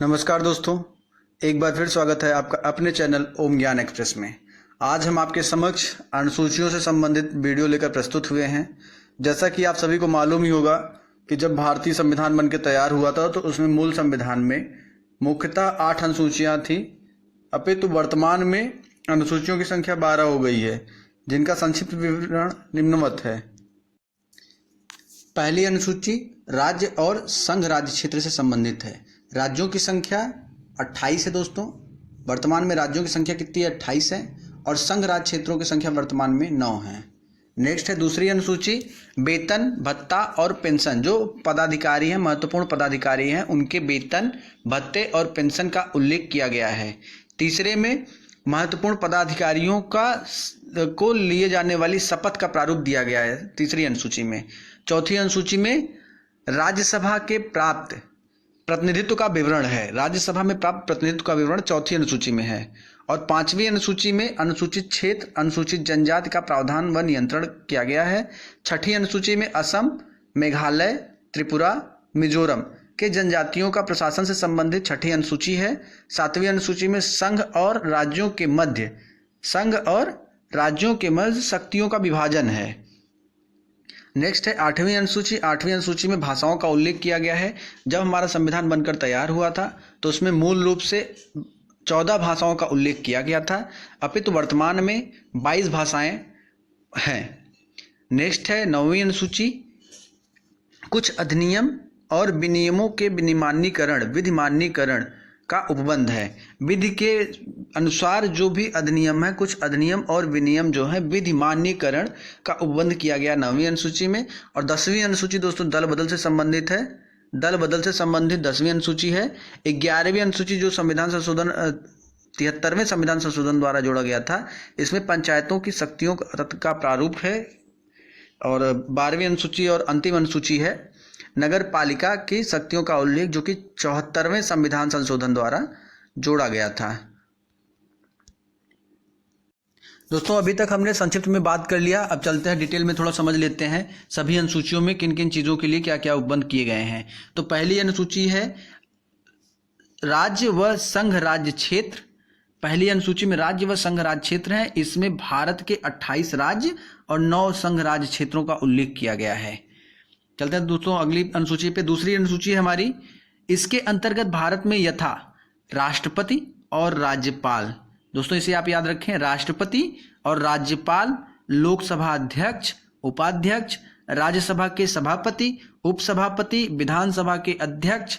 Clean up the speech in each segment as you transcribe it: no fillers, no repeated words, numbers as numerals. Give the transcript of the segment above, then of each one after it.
नमस्कार दोस्तों, एक बार फिर स्वागत है आपका अपने चैनल ओम ज्ञान एक्सप्रेस में। आज हम आपके समक्ष अनुसूचियों से संबंधित वीडियो लेकर प्रस्तुत हुए हैं। जैसा कि आप सभी को मालूम ही होगा कि जब भारतीय संविधान बनकर तैयार हुआ था तो उसमें मूल संविधान में मुख्यतः 8 अनुसूचियाँ थी, अपितु वर्तमान में अनुसूचियों की संख्या 12 हो गई है, जिनका संक्षिप्त विवरण निम्नवत है। पहली अनुसूची राज्य और संघ राज्य क्षेत्र से संबंधित है। राज्यों की संख्या 28 है दोस्तों। वर्तमान में राज्यों की संख्या कितनी है? 28 है। और संघ राज्य क्षेत्रों की संख्या वर्तमान में 9 है। नेक्स्ट है दूसरी अनुसूची वेतन, भत्ता और पेंशन। जो पदाधिकारी हैं, महत्वपूर्ण पदाधिकारी हैं, उनके वेतन, भत्ते और पेंशन का उल्लेख किया गया है। तीसरे में महत्वपूर्ण पदाधिकारियों को लिए जाने वाली शपथ का प्रारूप दिया गया है तीसरी अनुसूची में। चौथी अनुसूची में राज्यसभा के प्राप्त प्रतिनिधित्व का विवरण है। राज्यसभा में प्राप्त प्रतिनिधित्व का विवरण चौथी अनुसूची में है। और पांचवी अनुसूची में अनुसूचित क्षेत्र, अनुसूचित जनजाति का प्रावधान व नियंत्रण किया गया है। छठी अनुसूची में असम, मेघालय, त्रिपुरा, मिजोरम के जनजातियों का प्रशासन से संबंधित छठी अनुसूची है। सातवीं अनुसूची में संघ और राज्यों के मध्य शक्तियों का विभाजन है। नेक्स्ट है आठवीं अनुसूची। आठवीं अनुसूची में भाषाओं का उल्लेख किया गया है। जब हमारा संविधान बनकर तैयार हुआ था तो उसमें मूल रूप से 14 भाषाओं का उल्लेख किया गया था, अपितु वर्तमान में 22 भाषाएं हैं। नेक्स्ट है नौवीं अनुसूची। कुछ अधिनियम और विनियमों के विधिमान्यीकरण का उपबंध है। विधि के अनुसार जो भी अधिनियम है, कुछ अधिनियम और विनियम जो है विधिमान्यीकरण का उपबंध किया गया 9वीं अनुसूची में। और 10वीं अनुसूची दोस्तों दल बदल से संबंधित है। दल बदल से संबंधित 10वीं अनुसूची है। 11वीं अनुसूची जो संविधान संशोधन 73वें संविधान संशोधन द्वारा जोड़ा गया था, इसमें पंचायतों की शक्तियों का प्रारूप है। और 12वीं अनुसूची और अंतिम अनुसूची है नगर पालिका की शक्तियों का उल्लेख, जो कि 74वें संविधान संशोधन द्वारा जोड़ा गया था। दोस्तों अभी तक हमने संक्षिप्त में बात कर लिया, अब चलते हैं डिटेल में थोड़ा समझ लेते हैं सभी अनुसूचियों में किन किन चीज़ों के लिए क्या क्या उपबंध किए गए हैं। तो पहली अनुसूची है राज्य व संघ राज्य क्षेत्र। पहली अनुसूची में राज्य व संघ राज्य क्षेत्र हैं। इसमें भारत के 28 राज्य और 9 संघ राज्य क्षेत्रों का उल्लेख किया गया है। चलते हैं दोस्तों अगली अनुसूची पे। दूसरी अनुसूची है हमारी। इसके अंतर्गत भारत में यथा राष्ट्रपति और राज्यपाल, दोस्तों इसे आप याद रखें, राष्ट्रपति और राज्यपाल, लोकसभा अध्यक्ष, उपाध्यक्ष, राज्यसभा के सभापति, उपसभापति, विधानसभा के अध्यक्ष,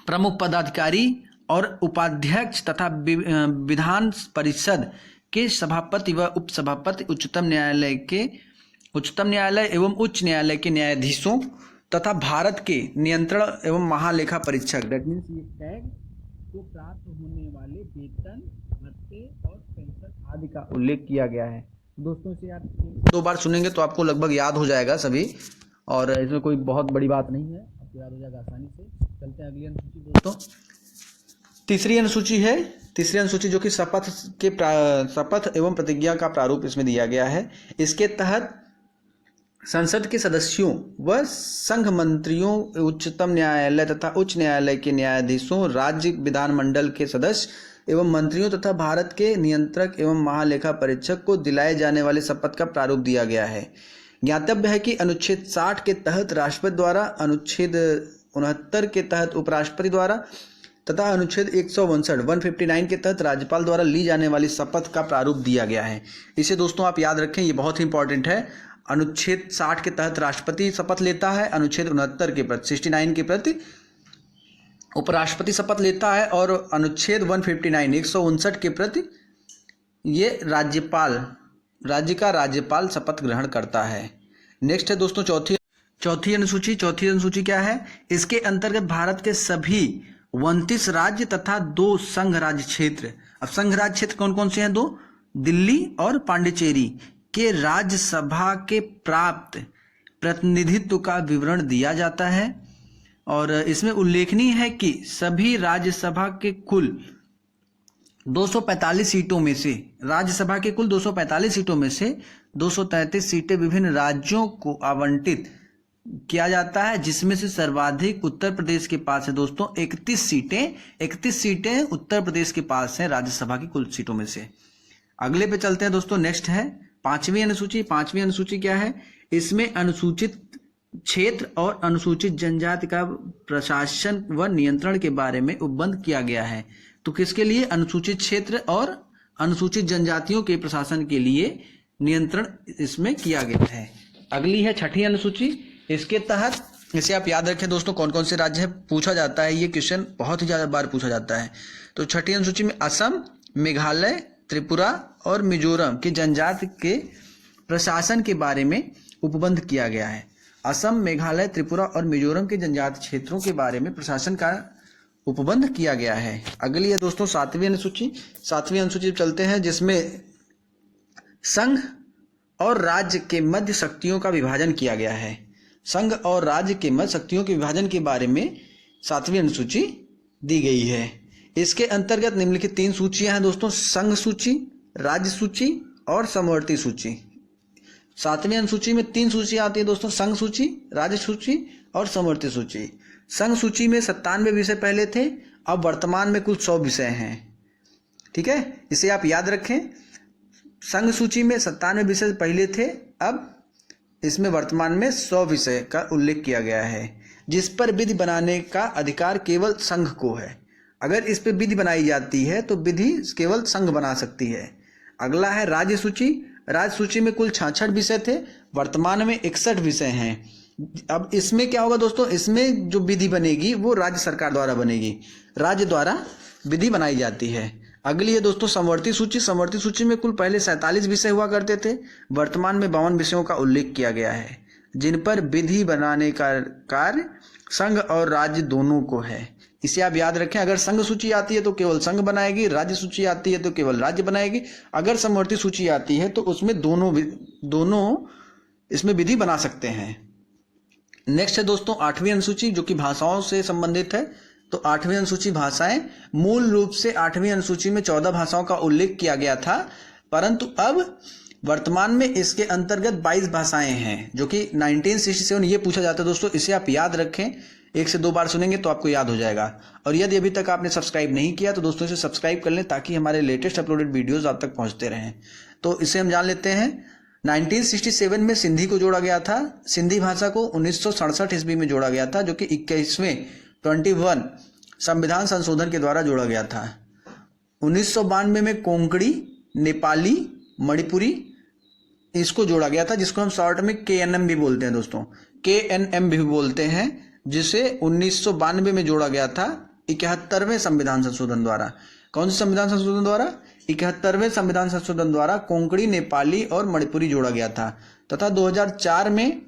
प्रमुख पदाधिकारी और उपाध्यक्ष तथा विधान परिषद के सभापति व उपसभापति, उच्चतम न्यायालय एवं उच्च न्यायालय के न्यायाधीशों तथा भारत के नियंत्रण एवं महालेखा परीक्षक दैट मीन्स ये टैग को प्राप्त होने वाले वेतन, भत्ते और पेंशन आदि का उल्लेख किया गया है। दोस्तों इसे आप 2 बार सुनेंगे तो आपको लगभग याद हो जाएगा सभी, और इसमें कोई बहुत बड़ी बात नहीं है, आपको याद हो जाएगा आसानी से। चलते हैं अगली अनुसूची दोस्तों। तीसरी अनुसूची है। तीसरी अनुसूची जो कि शपथ एवं प्रतिज्ञा का प्रारूप इसमें दिया गया है। इसके तहत संसद के सदस्यों व संघ मंत्रियों, उच्चतम न्यायालय तथा उच्च न्यायालय के न्यायाधीशों, राज्य विधानमंडल के सदस्य एवं मंत्रियों तथा भारत के नियंत्रक एवं महालेखा परीक्षक को दिलाए जाने वाले शपथ का प्रारूप दिया गया है। ज्ञातव्य है कि अनुच्छेद 60 के तहत राष्ट्रपति द्वारा, अनुच्छेद 69 के तहत उपराष्ट्रपति द्वारा तथा अनुच्छेद 159 के तहत राज्यपाल द्वारा ली जाने वाली शपथ का प्रारूप दिया गया है। इसे दोस्तों आप याद रखें, ये बहुत ही इंपॉर्टेंट है। अनुच्छेद 60 के तहत राष्ट्रपति शपथ लेता है, अनुच्छेद 69 के प्रति 69 के प्रति उपराष्ट्रपति शपथ लेता है, और अनुच्छेद 159 के प्रति ये राज्य का राज्यपाल शपथ ग्रहण करता है। नेक्स्ट है दोस्तों चौथी अनुसूची। चौथी अनुसूची क्या है? इसके अंतर्गत भारत के सभी 29 राज्य तथा 2 संघ राज्य क्षेत्र। अब संघ राज्य क्षेत्र कौन कौन से हैं? 2, दिल्ली और पांडिचेरी के राज्यसभा के प्राप्त प्रतिनिधित्व का विवरण दिया जाता है। और इसमें उल्लेखनीय है कि सभी राज्यसभा के कुल 245 सीटों में से, राज्यसभा के कुल 245 सीटों में से 233 सीटें विभिन्न राज्यों को आवंटित किया जाता है, जिसमें से सर्वाधिक उत्तर प्रदेश के पास है दोस्तों 31 सीटें उत्तर प्रदेश के पास हैं राज्यसभा की कुल सीटों में से। अगले पे चलते हैं दोस्तों। नेक्स्ट है पांचवी अनुसूची। पांचवी अनुसूची क्या है? इसमें अनुसूचित क्षेत्र और अनुसूचित जनजाति का प्रशासन व नियंत्रण के बारे में उपबंध किया गया है। तो किसके लिए? अनुसूचित क्षेत्र और अनुसूचित जनजातियों के प्रशासन के लिए नियंत्रण इसमें किया गया है। अगली है छठी अनुसूची। इसके तहत, इसे आप याद रखें दोस्तों, कौन कौन से राज्य है पूछा जाता है, ये क्वेश्चन बहुत ही ज्यादा बार पूछा जाता है। तो छठी अनुसूची में असम, मेघालय, त्रिपुरा और मिजोरम के जनजाति के प्रशासन के बारे में उपबंध किया गया है। असम, मेघालय, त्रिपुरा और मिजोरम के जनजाति क्षेत्रों के बारे में प्रशासन का उपबंध किया गया है। अगली है दोस्तों सातवीं अनुसूची। सातवीं अनुसूची चलते हैं, जिसमें संघ और राज्य के मध्य शक्तियों का विभाजन किया गया है। संघ और राज्य के मध्य शक्तियों के विभाजन के बारे में सातवीं अनुसूची दी गई है। इसके अंतर्गत निम्नलिखित 3 सूचियां हैं दोस्तों: संघ सूची, राज्य सूची और समवर्ती सूची। सातवीं अनुसूची में 3 सूची आती है दोस्तों: संघ सूची, राज्य सूची और समवर्ती सूची। संघ सूची में 97 विषय पहले थे, अब वर्तमान में कुल 100 विषय हैं। ठीक है, इसे आप याद रखें। संघ सूची में 97 विषय पहले थे, अब इसमें वर्तमान में 100 विषय का उल्लेख किया गया है, जिस पर विधि बनाने का अधिकार केवल संघ को है। अगर इस पर विधि बनाई जाती है तो विधि केवल संघ बना सकती है। अगला है राज्य सूची। राज्य सूची में कुल 66 विषय थे, वर्तमान में 61 विषय हैं। अब इसमें क्या होगा दोस्तों? इसमें जो विधि बनेगी वो राज्य सरकार द्वारा बनेगी, राज्य द्वारा विधि बनाई जाती है। अगली है दोस्तों समवर्ती सूची। समवर्ती सूची में कुल पहले 47 विषय हुआ करते थे, वर्तमान में 52 विषयों का उल्लेख किया गया है, जिन पर विधि बनाने का कार्य संघ और राज्य दोनों को है। इसे आप याद रखें। अगर संघ सूची आती है तो केवल संघ बनाएगी, राज्य सूची आती है तो केवल राज्य बनाएगी। अगर समवर्ती सूची आती है तो उसमें दोनों इसमें विधि बना सकते हैं। नेक्स्ट है दोस्तों 8वीं अनुसूची, जो कि भाषाओं से संबंधित है। तो 8वीं अनुसूची भाषाएं। मूल रूप से 8वीं अनुसूची में 14 भाषाओं का उल्लेख किया गया था, परंतु अब वर्तमान में इसके अंतर्गत 22 भाषाएं हैं, जो कि 1967 ये पूछा जाता है दोस्तों। इसे आप याद रखें, 1 से 2 बार सुनेंगे तो आपको याद हो जाएगा। और यदि अभी तक आपने सब्सक्राइब नहीं किया तो दोस्तों इसे सब्सक्राइब कर लें, ताकि हमारे लेटेस्ट अपलोडेड वीडियोज आप तक पहुंचते रहें। तो इसे हम जान लेते हैं। 1967 में सिंधी को जोड़ा गया था। सिंधी भाषा को 1967 ईस्वी में जोड़ा गया था, जो कि 21वें 21 संविधान संशोधन के द्वारा जोड़ा गया था। 1992 में कोंकणी, नेपाली, मणिपुरी इसको जोड़ा गया था, जिसको हम शॉर्ट में KNM भी बोलते हैं दोस्तों, KNM भी बोलते हैं, जिसे 1992 में जोड़ा गया था 71वें संविधान संशोधन द्वारा। कौन से संविधान संशोधन द्वारा? 71वें संविधान संशोधन द्वारा कोंकणी, नेपाली और मणिपुरी जोड़ा गया था। तथा 2004 में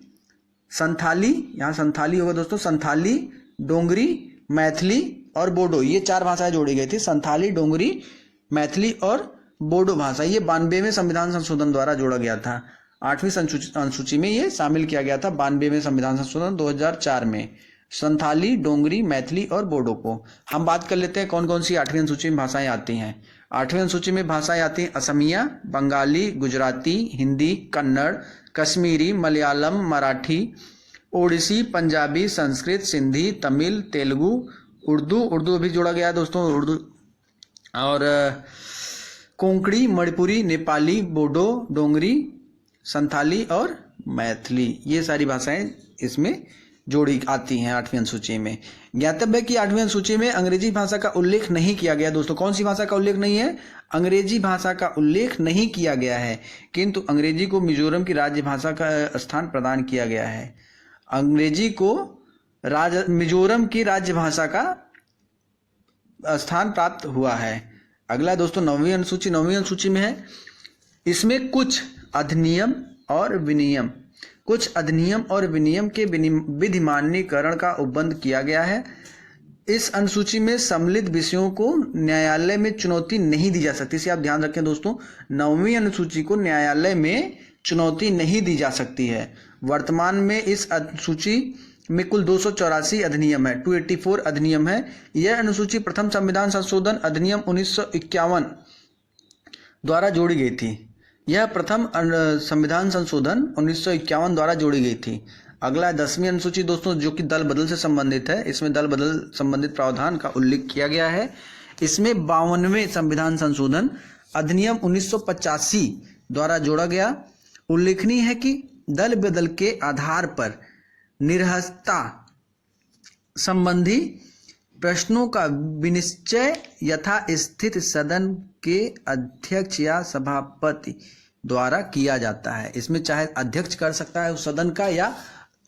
संथाली, यहाँ संथाली होगा दोस्तों, संथाली, डोंगरी, मैथिली और बोडो, ये 4 भाषाएं जोड़ी गई थी। संथाली, डोंगरी, मैथिली और बोडो भाषा, ये 92वें संविधान संशोधन द्वारा जोड़ा गया था। 8वीं अनुसूची में ये शामिल किया गया था 92वें संविधान संशोधन 2004 में। संथाली, डोंगरी, मैथिली और बोडो को हम बात कर लेते हैं कौन कौन सी 8वीं अनुसूची में भाषाएं आती हैं। 8वीं अनुसूची में भाषाएं आती हैं असमिया, बंगाली, गुजराती, हिंदी, कन्नड़, कश्मीरी, मलयालम, मराठी, ओडिसी, पंजाबी, संस्कृत, सिंधी, तमिल, तेलुगु, उर्दू भी जोड़ा गया है दोस्तों, उर्दू और कोंकणी, मणिपुरी, नेपाली, बोडो, डोंगरी, संथाली और मैथिली, ये सारी भाषाएं इसमें जोड़ी आती हैं 8वीं अनुसूची में। ज्ञातव्य कि 8वीं अनुसूची में अंग्रेजी भाषा का उल्लेख नहीं किया गया दोस्तों। कौन सी भाषा का उल्लेख नहीं है? अंग्रेजी भाषा का उल्लेख नहीं किया गया है, किंतु अंग्रेजी को मिजोरम की राज्य भाषा का स्थान प्रदान किया गया है। अंग्रेजी को मिजोरम की राज्य भाषा का स्थान प्राप्त हुआ है। अगला दोस्तों 9वीं अनुसूची। 9वीं अनुसूची में है, इसमें कुछ अधिनियम और विनियम के विधिमान्यीकरण का उपबंध किया गया है। इस अनुसूची में सम्मिलित विषयों को न्यायालय में चुनौती नहीं दी जा सकती। इसे आप ध्यान रखें दोस्तों, 9वीं अनुसूची को न्यायालय में चुनौती नहीं दी जा सकती है। वर्तमान में इस अनुसूची में कुल 284 अधिनियम है, 284 अधिनियम है। यह अनुसूची प्रथम संविधान संशोधन अधिनियम 1951 द्वारा जोड़ी गई थी। यह प्रथम संविधान संशोधन 1951 द्वारा जोड़ी गई थी। अगला 10वीं अनुसूची दोस्तों जो कि दल बदल से संबंधित है। इसमें दल बदल संबंधित प्रावधान का उल्लेख किया गया है। इसमें 52वें संविधान संशोधन अधिनियम 1985 द्वारा जोड़ा गया। उल्लेखनीय है कि दल बदल के आधार पर निरहसता संबंधी प्रश्नों का विनिश्चय यथास्थित सदन के अध्यक्ष या सभापति द्वारा किया जाता है। इसमें चाहे अध्यक्ष कर सकता है उस सदन का या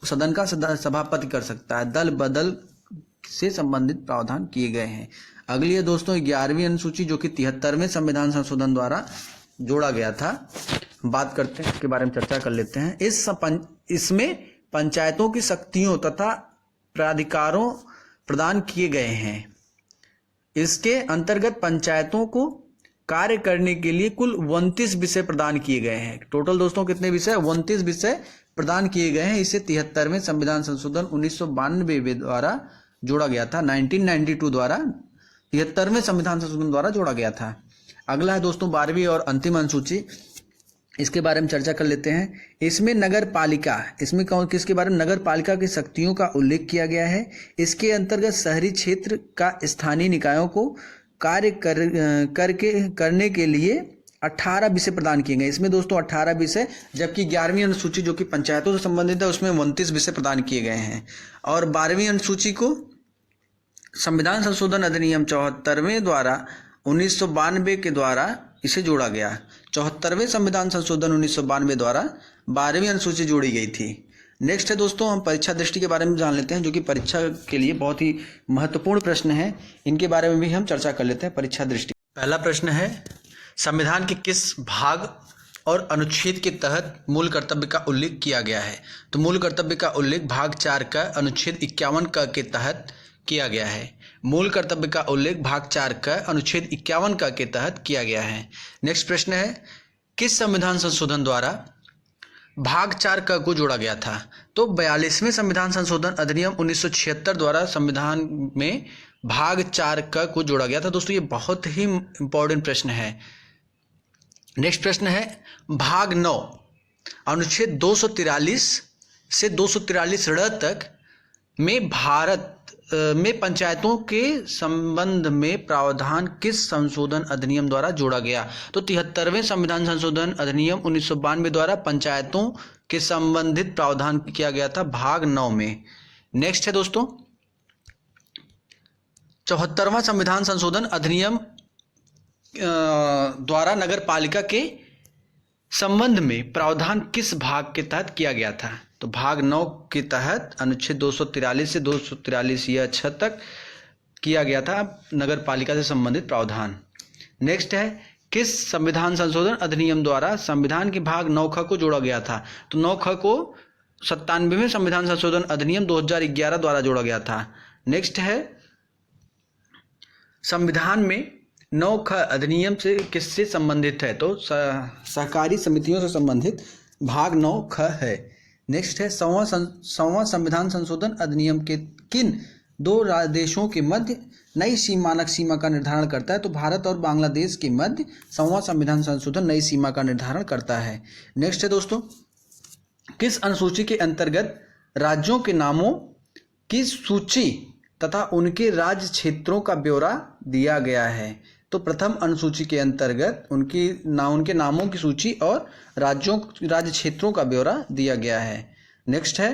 सदन का सभापति कर सकता है। दल बदल से संबंधित प्रावधान किए गए हैं। अगली है दोस्तों 11वीं अनुसूची जो कि 73वें संविधान संशोधन द्वारा जोड़ा गया था। बात करते हैं, इसके बारे में चर्चा कर लेते हैं। इसमें पंचायतों की शक्तियों तथा प्राधिकारों प्रदान किए गए हैं। इसके अंतर्गत पंचायतों को कार्य करने के लिए कुल 29 विषय प्रदान किए गए हैं। टोटल दोस्तों कितने विषय? 29 विषय प्रदान किए गए हैं। इसे 73वें संविधान संशोधन 1992 द्वारा जोड़ा गया था। 1992 द्वारा 73वें संविधान संशोधन द्वारा जोड़ा गया था। अगला है दोस्तों 12वीं और अंतिम अनुसूची, इसके बारे में चर्चा कर लेते हैं। इसमें नगर पालिका, इसमें किसके बारे में? नगर पालिका की शक्तियों का उल्लेख किया गया है। इसके अंतर्गत शहरी क्षेत्र का स्थानीय निकायों को कार्य करने के लिए 18 विषय प्रदान किए गए। इसमें दोस्तों 18 विषय, जबकि 11वीं अनुसूची जो कि पंचायतों से संबंधित है उसमें 29 विषय प्रदान किए गए हैं। और 12वीं अनुसूची को संविधान संशोधन अधिनियम 74वें द्वारा 1992 के द्वारा इसे जोड़ा गया। 74वें संविधान संशोधन 1992 द्वारा 12वीं अनुसूची जोड़ी गई थी। नेक्स्ट है दोस्तों हम परीक्षा दृष्टि के बारे में जान लेते हैं, जो कि परीक्षा के लिए बहुत ही महत्वपूर्ण प्रश्न है। इनके बारे में भी हम चर्चा कर लेते हैं। परीक्षा दृष्टि, पहला प्रश्न है संविधान के किस भाग और अनुच्छेद के तहत मूल कर्तव्य का उल्लेख किया गया है? तो मूल कर्तव्य का उल्लेख भाग 4 का अनुच्छेद 51 का के तहत किया गया है। मूल कर्तव्य का उल्लेख भाग 4 का अनुच्छेद 51 का के तहत किया गया है। नेक्स्ट प्रश्न है किस संविधान संशोधन द्वारा भाग 4 का को जोड़ा गया था? तो 42वें संविधान संशोधन अधिनियम 1976 द्वारा संविधान में भाग 4 का को जोड़ा गया था। दोस्तों ये बहुत ही इंपॉर्टेंट प्रश्न है। नेक्स्ट प्रश्न है भाग 9 अनुच्छेद 243 से 243 र तक में भारत में पंचायतों के संबंध में प्रावधान किस संशोधन अधिनियम द्वारा जोड़ा गया? तो 73वें संविधान संशोधन अधिनियम 1992 द्वारा पंचायतों के संबंधित प्रावधान किया गया था भाग 9 में। नेक्स्ट है दोस्तों 74वां संविधान संशोधन अधिनियम द्वारा नगर पालिका के संबंध में प्रावधान किस भाग के तहत किया गया था? तो भाग 9 के तहत अनुच्छेद 243 से 243 या 6 तक किया गया था नगर पालिका से संबंधित प्रावधान। नेक्स्ट है किस संविधान संशोधन अधिनियम द्वारा संविधान के भाग 9 ख को जोड़ा गया था? तो 9 ख को 97वें संविधान संशोधन अधिनियम 2011 द्वारा जोड़ा गया था। नेक्स्ट है संविधान में 9 ख अधिनियम से किससे संबंधित है? तो सहकारी समितियों से संबंधित भाग 9 ख है। नेक्स्ट है 100वां संविधान संशोधन अधिनियम के किन दो देशों के मध्य नई मानक सीमा का निर्धारण करता है? तो भारत और बांग्लादेश के मध्य 100वां संविधान संशोधन नई सीमा का निर्धारण करता है। नेक्स्ट है दोस्तों किस अनुसूची के अंतर्गत राज्यों के नामों की सूची तथा उनके राज्य क्षेत्रों का ब्यौरा दिया गया है? तो प्रथम अनुसूची के अंतर्गत उनके नामों की सूची और राज्य क्षेत्रों का ब्यौरा दिया गया है। नेक्स्ट है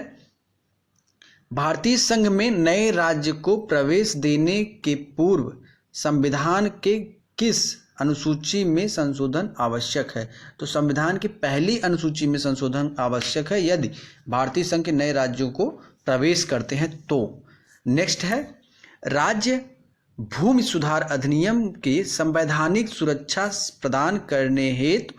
भारतीय संघ में नए राज्य को प्रवेश देने के पूर्व संविधान के किस अनुसूची में संशोधन आवश्यक है? तो संविधान की पहली अनुसूची में संशोधन आवश्यक है यदि भारतीय संघ के नए राज्यों को प्रवेश करते हैं तो। नेक्स्ट है राज्य भूमि सुधार अधिनियम के संवैधानिक सुरक्षा प्रदान करने हेतु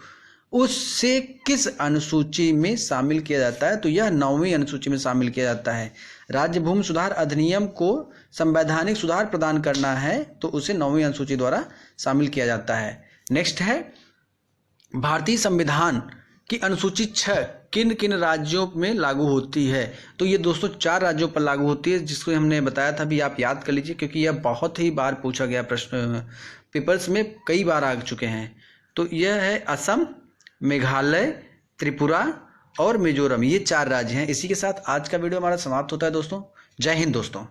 उससे किस अनुसूची में शामिल किया जाता है? तो यह 9वीं अनुसूची में शामिल किया जाता है। राज्य भूमि सुधार अधिनियम को संवैधानिक सुधार प्रदान करना है तो उसे 9वीं अनुसूची द्वारा शामिल किया जाता है। नेक्स्ट है भारतीय संविधान की अनुसूची 6 किन किन राज्यों में लागू होती है? तो ये दोस्तों 4 राज्यों पर लागू होती है, जिसको हमने बताया था भी, आप याद कर लीजिए क्योंकि यह बहुत ही बार पूछा गया प्रश्न, पेपर्स में कई बार आ चुके हैं। तो यह है असम, मेघालय, त्रिपुरा और मिजोरम, ये 4 राज्य हैं। इसी के साथ आज का वीडियो हमारा समाप्त होता है दोस्तों। जय हिंद दोस्तों।